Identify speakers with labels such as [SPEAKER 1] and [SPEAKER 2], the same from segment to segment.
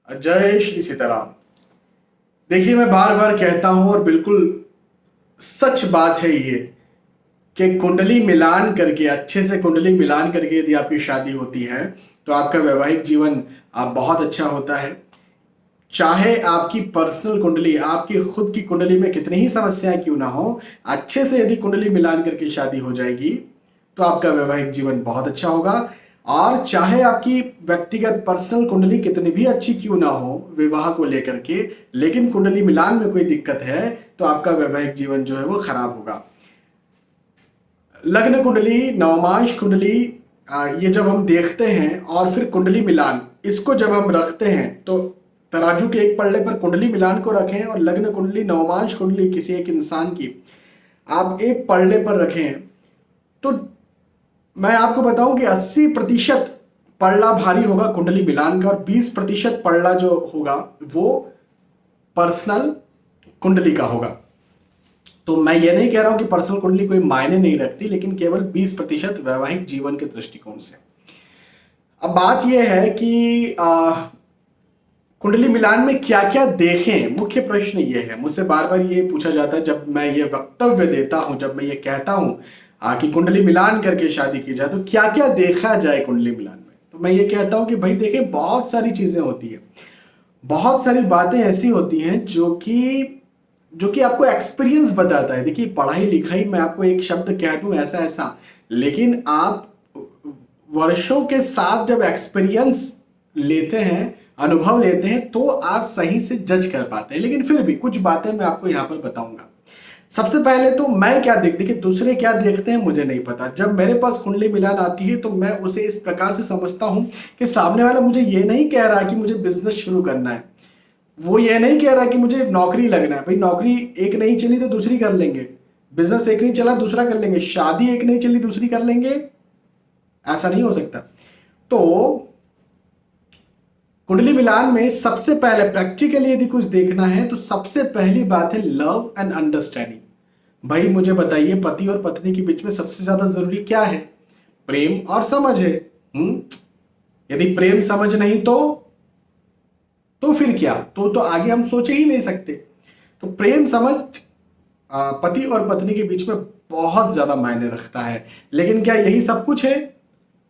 [SPEAKER 1] जय श्री सीताराम। देखिए, मैं बार बार कहता हूं और बिल्कुल सच बात है ये कि कुंडली मिलान करके, अच्छे से कुंडली मिलान करके यदि आपकी शादी होती है तो आपका वैवाहिक जीवन बहुत अच्छा होता है। चाहे आपकी पर्सनल कुंडली, आपकी खुद की कुंडली में कितनी ही समस्याएं क्यों ना हो, अच्छे से यदि कुंडली मिलान करके शादी हो जाएगी तो आपका वैवाहिक जीवन बहुत अच्छा होगा। और चाहे आपकी व्यक्तिगत पर्सनल कुंडली कितनी भी अच्छी क्यों ना हो विवाह को लेकर के, लेकिन कुंडली मिलान में कोई दिक्कत है तो आपका वैवाहिक जीवन जो है वो खराब होगा। लग्न कुंडली, नवमांश कुंडली, ये जब हम देखते हैं और फिर कुंडली मिलान, इसको जब हम रखते हैं तो तराजू के एक पल्ले पर कुंडली मिलान को रखें और लग्न कुंडली, नवमांश कुंडली किसी एक इंसान की आप एक पल्ले पर रखें तो मैं आपको बताऊं कि 80% पल्ला भारी होगा कुंडली मिलान का और 20% पल्ला जो होगा वो पर्सनल कुंडली का होगा। तो मैं ये नहीं कह रहा हूं कि पर्सनल कुंडली कोई मायने नहीं रखती, लेकिन केवल 20% वैवाहिक जीवन के दृष्टिकोण से। अब बात यह है कि कुंडली मिलान में क्या क्या देखें। मुख्य प्रश्न ये है, मुझसे बार बार ये पूछा जाता है जब मैं ये वक्तव्य देता हूं, जब मैं ये कहता हूं कि कुंडली मिलान करके शादी की जाए तो क्या क्या देखा जाए कुंडली मिलान में। तो मैं ये कहता हूं कि भाई देखें, बहुत सारी चीजें होती है, बहुत सारी बातें ऐसी होती हैं जो कि आपको एक्सपीरियंस बताता है। देखिए, पढ़ाई लिखाई में आपको एक शब्द कह दूं ऐसा ऐसा, लेकिन आप वर्षों के साथ जब एक्सपीरियंस लेते हैं, अनुभव लेते हैं, तो आप सही से जज कर पाते हैं। लेकिन फिर भी कुछ बातें मैं आपको यहां पर बताऊंगा। सबसे पहले तो मैं क्या देखिए, दूसरे क्या देखते हैं मुझे नहीं पता। जब मेरे पास कुंडली मिलान आती है तो मैं उसे इस प्रकार से समझता हूं कि सामने वाला मुझे ये नहीं कह रहा कि मुझे बिजनेस शुरू करना है, वो ये नहीं कह रहा कि मुझे नौकरी लगना है। भाई, नौकरी एक नहीं चली तो दूसरी कर लेंगे, बिजनेस एक नहीं चला दूसरा कर लेंगे, शादी एक नहीं चली दूसरी कर लेंगे, ऐसा नहीं हो सकता। तो कुंडली मिलान में सबसे पहले प्रैक्टिकली यदि कुछ देखना है तो सबसे पहली बात है लव एंड अंडरस्टैंडिंग। भाई मुझे बताइए, पति और पत्नी के बीच में सबसे ज्यादा जरूरी क्या है? प्रेम और समझ है। यदि प्रेम समझ नहीं तो फिर क्या, तो आगे हम सोच ही नहीं सकते। तो प्रेम समझ पति और पत्नी के बीच में बहुत ज्यादा मायने रखता है। लेकिन क्या यही सब कुछ है?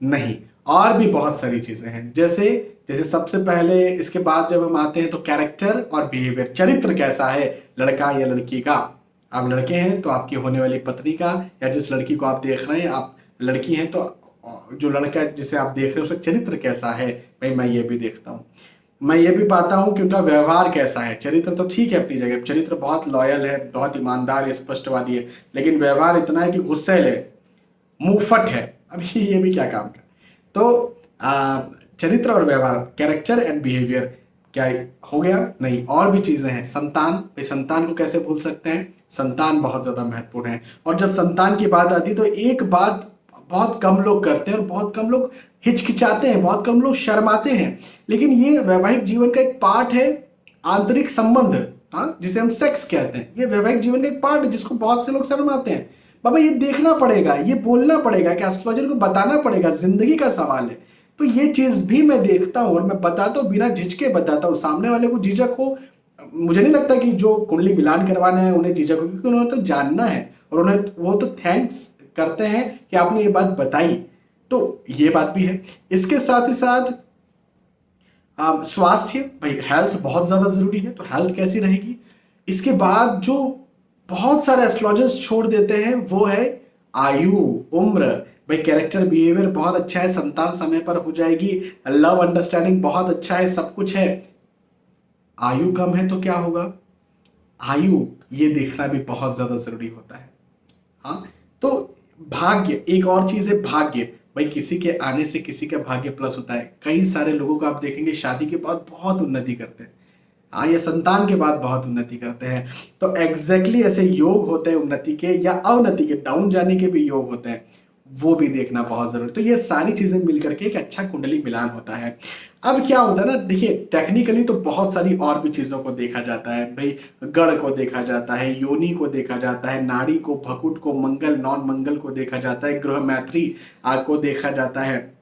[SPEAKER 1] नहीं, और भी बहुत सारी चीजें हैं। जैसे जैसे सबसे पहले, इसके बाद जब हम आते हैं तो कैरेक्टर और बिहेवियर, चरित्र कैसा है लड़का या लड़की का। आप लड़के हैं तो आपकी होने वाली पत्नी का, या जिस लड़की को आप देख रहे हैं, आप लड़की हैं तो जो लड़का जिसे आप देख रहे हैं उसका चरित्र कैसा है। भाई मैं ये भी देखता हूँ, मैं ये भी पाता हूँ कि उनका व्यवहार कैसा है। चरित्र तो ठीक है अपनी जगह, चरित्र बहुत लॉयल है, बहुत ईमानदार है, स्पष्टवादी है, लेकिन व्यवहार इतना है कि गुस्सैल है, मुंहफट है। अब ये भी क्या काम का। तो चरित्र और व्यवहार, कैरेक्टर एंड बिहेवियर, क्या हो गया? नहीं, और भी चीजें हैं। संतान, भाई संतान को कैसे भूल सकते हैं? संतान बहुत ज्यादा महत्वपूर्ण है। और जब संतान की बात आती है तो एक बात बहुत कम लोग करते हैं और बहुत कम लोग हिचकिचाते हैं, बहुत कम लोग शर्माते हैं, लेकिन ये वैवाहिक जीवन का एक पार्ट है। आंतरिक संबंध, हाँ, जिसे हम सेक्स कहते हैं, ये वैवाहिक जीवन का एक पार्ट है जिसको बहुत से लोग शर्माते हैं। बाबा ये देखना पड़ेगा, ये बोलना पड़ेगा कि एस्ट्रोलॉजर को बताना पड़ेगा, जिंदगी का सवाल है। तो ये चीज भी मैं देखता हूं और मैं बताता हूं, बिना झिझके बताता हूं। सामने वाले को झिझक हो, मुझे नहीं लगता कि जो कुंडली मिलान करवाना है उन्हें झिझक हो, क्योंकि उन्होंने तो जानना है और उन्हें वो तो थैंक्स करते हैं कि आपने ये बात बताई। तो ये बात भी है। इसके साथ ही साथ स्वास्थ्य, भाई हेल्थ बहुत ज्यादा जरूरी है, तो हेल्थ कैसी रहेगी। इसके बाद जो बहुत सारे एस्ट्रोलॉजर्स छोड़ देते हैं वो है आयु, उम्र। भाई कैरेक्टर बिहेवियर बहुत अच्छा है, संतान समय पर हो जाएगी, लव अंडरस्टैंडिंग बहुत अच्छा है, सब कुछ है। आयु कम है तो क्या होगा? आयु, ये देखना भी बहुत ज्यादा जरूरी होता है। हाँ, तो भाग्य, एक और चीज है भाग्य। भाई किसी के आने से किसी का भाग्य प्लस होता है। कई सारे लोगों को आप देखेंगे शादी के बाद बहुत उन्नति करते हैं, हाँ, ये संतान के बाद बहुत उन्नति करते हैं। तो एग्जैक्टली ऐसे योग होते हैं उन्नति के या अवनति के, डाउन जाने के भी योग होते हैं, वो भी देखना बहुत जरूरी। तो ये सारी चीजें मिलकर के एक अच्छा कुंडली मिलान होता है। अब क्या होता है ना, देखिए टेक्निकली तो बहुत सारी और भी चीजों को देखा जाता है। भाई गढ़ को देखा जाता है, योनि को देखा जाता है, नाड़ी को, भकुट को, मंगल नॉन मंगल को देखा जाता है, ग्रह मैत्री को देखा जाता है।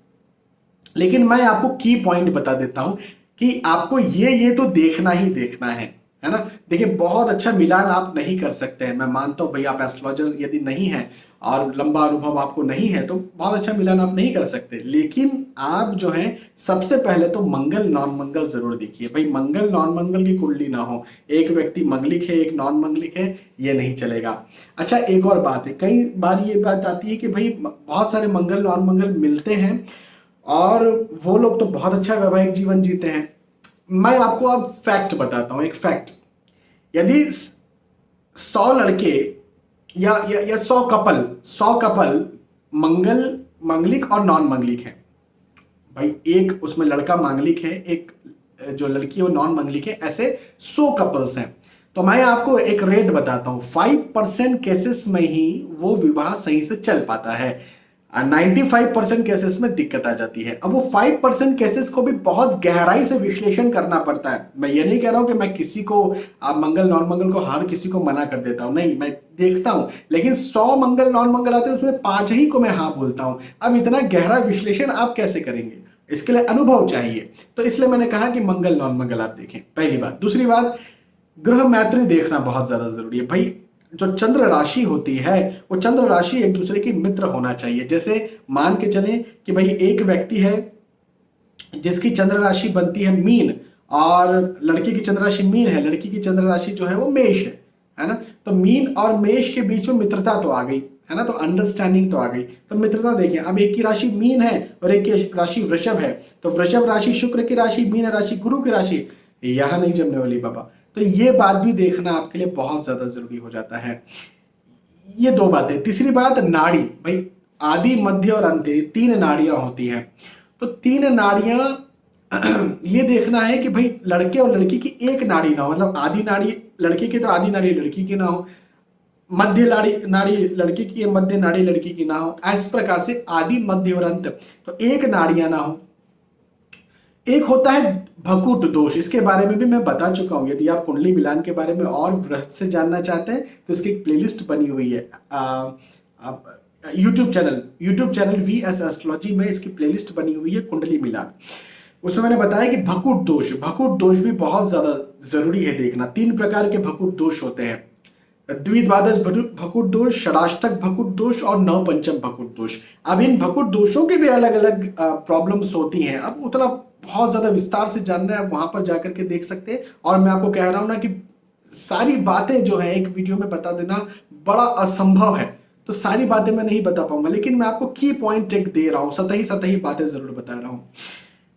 [SPEAKER 1] लेकिन मैं आपको की पॉइंट बता देता हूं कि आपको ये तो देखना ही देखना है ना। देखिए बहुत अच्छा मिलान आप नहीं कर सकते हैं, मैं मानता हूं भाई आप एस्ट्रोलॉजर यदि नहीं है और लंबा अनुभव आपको नहीं है तो बहुत अच्छा मिलान आप नहीं कर सकते, लेकिन आप जो है सबसे पहले तो मंगल नॉन मंगल जरूर देखिए। भाई मंगल नॉन मंगल की कुंडली ना हो, एक व्यक्ति मंगलिक है एक नॉन मंगलिक है, ये नहीं चलेगा। अच्छा एक और बात है, कई बार ये बात आती है कि भाई बहुत सारे मंगल नॉन मंगल मिलते हैं और वो लोग तो बहुत अच्छा वैवाहिक जीवन जीते हैं। मैं आपको अब फैक्ट बताता हूं, एक फैक्ट। यदि 100 लड़के या 100 कपल मंगल मंगलिक और नॉन मंगलिक है, भाई एक उसमें लड़का मांगलिक है एक जो लड़की है वो नॉन मंगलिक है, ऐसे 100 कपल्स हैं, तो मैं आपको एक रेट बताता हूं, 5% केसेस में ही वो विवाह सही से चल पाता है, 95% केसेस में दिक्कत आ जाती है। अब वो 5% केसेस को भी बहुत गहराई से विश्लेषण करना पड़ता है। मैं ये नहीं कह रहा हूं कि मैं किसी को आप मंगल नॉन मंगल को हर किसी को मना कर देता हूं, नहीं, मैं देखता हूं, लेकिन 100 मंगल नॉन मंगल आते हैं उसमें 5 ही को मैं हाँ बोलता हूं। अब इतना गहरा विश्लेषण आप कैसे करेंगे, इसके लिए अनुभव चाहिए, तो इसलिए मैंने कहा कि मंगल नॉन मंगल आप देखें, पहली बात। दूसरी बात, ग्रह मैत्री देखना बहुत ज्यादा जरूरी है। भाई जो चंद्र राशि होती है वो चंद्र राशि एक दूसरे की मित्र होना चाहिए। जैसे मान के चले कि भाई एक व्यक्ति है जिसकी चंद्र राशि बनती है मीन और लड़की की चंद्र राशि मीन है, लड़की की चंद्र राशि जो है वो मेष है ना, तो मीन और मेष के बीच में मित्रता तो आ गई है ना, तो अंडरस्टैंडिंग तो आ गई, तो मित्रता देखिए। अब एक की राशि मीन है और एक की राशि वृषभ है, तो वृषभ राशि शुक्र की राशि, मीन राशि गुरु की राशि, यहां नहीं जमने वाली बाबा। तो ये बात भी देखना आपके लिए बहुत ज्यादा जरूरी हो जाता है। ये दो बातें। तीसरी बात नाड़ी, भाई आदि मध्य और अंत 3 नाड़ियां होती हैं, तो 3 नाड़ियां ये देखना है कि भाई लड़के और लड़की की एक नाड़ी ना हो, मतलब आदि नाड़ी लड़के की तो आदि नाड़ी लड़की की ना हो, मध्य नाड़ी नाड़ी लड़की की है मध्य नाड़ी लड़की की ना हो, इस प्रकार से आदि मध्य और अंत, तो एक नाड़ियां ना हो। एक होता है भकुट दोष, इसके बारे में भी मैं बता चुका हूं, यदि आप कुंडली मिलान के बारे में और वृहत से जानना चाहते हैं तो इसकी एक प्लेलिस्ट बनी हुई है यूट्यूब चैनल VS एस्ट्रोलॉजी में इसकी प्लेलिस्ट बनी हुई है कुंडली मिलान। उसमें मैंने बताया कि भकुट दोष भी बहुत ज्यादा जरूरी है देखना। 3 प्रकार के भकुट दोष होते हैं, द्विद्वादश भकुट दोष, षडाष्टक भकुट दोष और नवपंचम भकुट दोष। अब इन भकुट दोषों के भी अलग अलग प्रॉब्लम्स होती हैं। अब उतना बहुत ज्यादा विस्तार से जानना है आप वहां पर जाकर के देख सकते हैं, और मैं आपको कह रहा हूं ना कि सारी बातें जो है एक वीडियो में बता देना बड़ा असंभव है, तो सारी बातें मैं नहीं बता पाऊंगा, लेकिन मैं आपको की पॉइंट एक दे रहा हूं, सतही बातें जरूर बता रहा हूं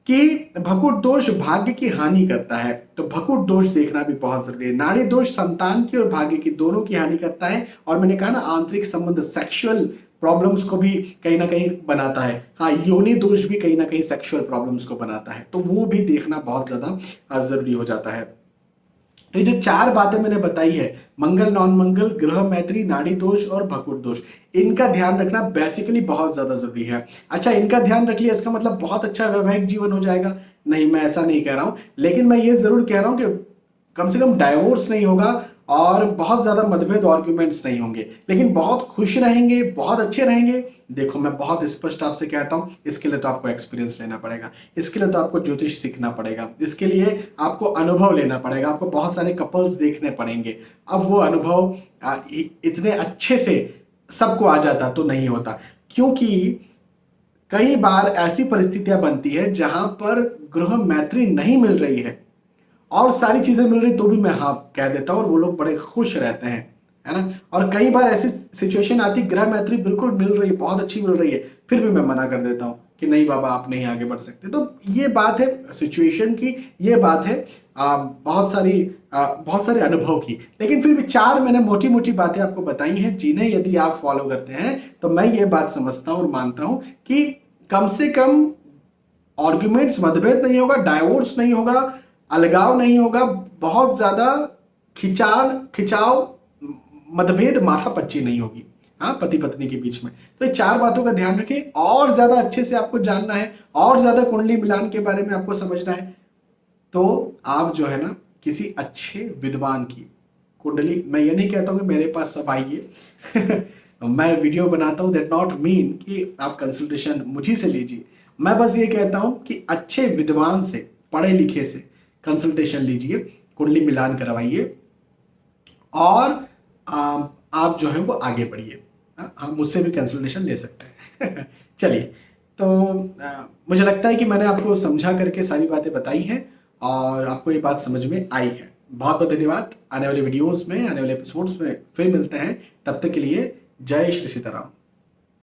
[SPEAKER 1] कि भकुट दोष भाग्य की हानि करता है, तो भकुट दोष देखना भी बहुत जरूरी है। नाड़ी दोष संतान की और भाग्य की दोनों की हानि करता है, और मैंने कहा ना आंतरिक संबंध सेक्सुअल प्रॉब्लम्स को भी कहीं ना कहीं बनाता है। हाँ, योनि दोष भी कहीं ना कहीं सेक्सुअल प्रॉब्लम्स को बनाता है, तो वो भी देखना बहुत ज्यादा जरूरी हो जाता है। तो ये जो 4 बातें मैंने बताई है, मंगल नॉन मंगल, ग्रह मैत्री, नाड़ी दोष और भकुट दोष, इनका ध्यान रखना बेसिकली बहुत ज्यादा जरूरी है। अच्छा, इनका ध्यान रख लिया इसका मतलब बहुत अच्छा वैवाहिक जीवन हो जाएगा? नहीं, मैं ऐसा नहीं कह रहा हूं, लेकिन मैं ये जरूर कह रहा हूं कि कम से कम डाइवोर्स नहीं होगा और बहुत ज्यादा मतभेद आर्ग्यूमेंट्स नहीं होंगे, लेकिन बहुत खुश रहेंगे, बहुत अच्छे रहेंगे। देखो मैं बहुत स्पष्ट आपसे कहता हूं, इसके लिए तो आपको एक्सपीरियंस लेना पड़ेगा, इसके लिए तो आपको ज्योतिष सीखना पड़ेगा, इसके लिए आपको अनुभव लेना पड़ेगा, आपको बहुत सारे कपल्स देखने पड़ेंगे। अब वो अनुभव इतने अच्छे से सबको आ जाता तो नहीं होता, क्योंकि कई बार ऐसी परिस्थितियां बनती है जहां पर गृह मैत्री नहीं मिल रही है और सारी चीजें मिल रही तो भी मैं हाँ कह देता हूं और वो लोग बड़े खुश रहते हैं, है ना। और कई बार ऐसी सिचुएशन आती, ग्रह मैत्री बिल्कुल मिल रही है, बहुत अच्छी मिल रही है, फिर भी मैं मना कर देता हूं कि नहीं बाबा आप नहीं आगे बढ़ सकते। तो ये बात है सिचुएशन की, ये बात है बहुत सारे अनुभव की, लेकिन फिर भी 4 मैंने मोटी मोटी बातें आपको बताई हैं, जिन्हें यदि आप फॉलो करते हैं तो मैं ये बात समझता हूं और मानता हूं कि कम से कम आर्ग्यूमेंट्स, मतभेद नहीं होगा, डाइवोर्स नहीं होगा, अलगाव नहीं होगा, बहुत ज्यादा खिंचाव, मतभेद, माथापच्ची नहीं होगी, हाँ, पति पत्नी के बीच में। तो ये 4 बातों का ध्यान रखें। और ज्यादा अच्छे से आपको जानना है और ज्यादा कुंडली मिलान के बारे में आपको समझना है, तो आप जो है ना किसी अच्छे विद्वान की कुंडली, मैं ये नहीं कहता हूं कि मेरे पास सब आइए मैं वीडियो बनाता हूं, दैट नॉट मीन कि आप कंसल्टेशन मुझी से लीजिए, मैं बस ये कहता हूं कि अच्छे विद्वान से पढ़े लिखे से कंसल्टेशन लीजिए, कुंडली मिलान करवाइए और आप जो है वो आगे बढ़िए। आप मुझसे भी कंसल्टेशन ले सकते हैं। चलिए, तो मुझे लगता है कि मैंने आपको समझा करके सारी बातें बताई हैं और आपको ये बात समझ में आई है। बहुत बहुत धन्यवाद। आने वाले वीडियोस में, आने वाले एपिसोड्स में फिर मिलते हैं। तब तक के लिए जय श्री सीताराम।